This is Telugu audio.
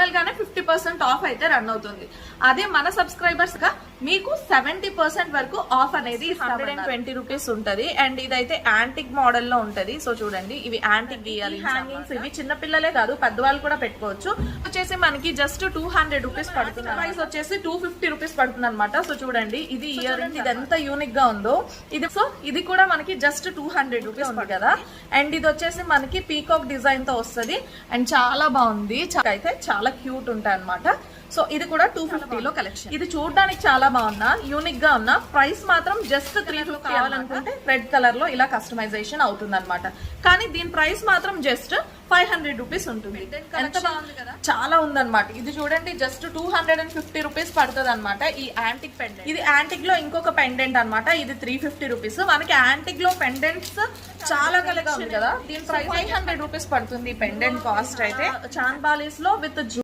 నార్మల్ గానే 50% ఆఫ్ అయితే రన్ అవుతుంది. అదే మన సబ్స్క్రైబర్స్ గా మీకు 70% వరకు ఆఫ్ అనేది 120 రూపీస్ ఉంటది. అండ్ ఇదైతే యాంటిక్ మోడల్ లో ఉంటది. సో చూడండి, ఇవి యాంటిక్ హ్యాంగింగ్స్, ఇవి చిన్న పిల్లలే కాదు పెద్దవాళ్ళు కూడా పెట్టుకోవచ్చు. వచ్చేసి మనకి జస్ట్ 200 రూపీస్ పడుతుంది. ప్రైస్ వచ్చేసి 250 రూపీస్ పడుతుంది అనమాట. సో చూడండి, ఇది ఇయర్ రింగ్, ఇది ఎంత యూనిక్ గా ఉందో ఇది. సో ఇది కూడా మనకి జస్ట్ 200 రూపీస్ ఉంది కదా. అండ్ ఇది వచ్చేసి మనకి పీకాక్ డిజైన్ తో వస్తుంది. అండ్ చాలా బాగుంది, అయితే చాలా క్యూట్ ఉంటాయి అనమాట. సో ఇది కూడా 250 లో కలెక్షన్. ఇది చూడడానికి చాలా బాగున్నా, యూనిక్ గా ఉన్నా, ప్రైస్ మాత్రం జస్ట్ 350. కావాలనుకుంటే రెడ్ కలర్ లో ఇలా కస్టమైజేషన్ అవుతుంది అనమాట. కానీ దీని ప్రైస్ మాత్రం జస్ట్ 500 రూపీస్ ఉంటుంది. ఎంత బాగుంది కదా, చాలా ఉందన్నమాట. ఇది చూడండి, జస్ట్ 250 రూపీస్ పడుతుంది అనమాట ఈ యాంటిక్ పెండెంట్. ఇది యాంటిక్ లో ఇంకొక పెండెంట్ అనమాట. ఇది 350 రూపీస్. మనకి యాంటిక్ లో పెండెంట్స్ చాలా కలగా ఉంది కదా. దీని ప్రైస్ 500 రూపీస్ పడుతుంది. పెండెంట్ కాస్ట్ అయితే చాన్ బాలీస్ లో విత్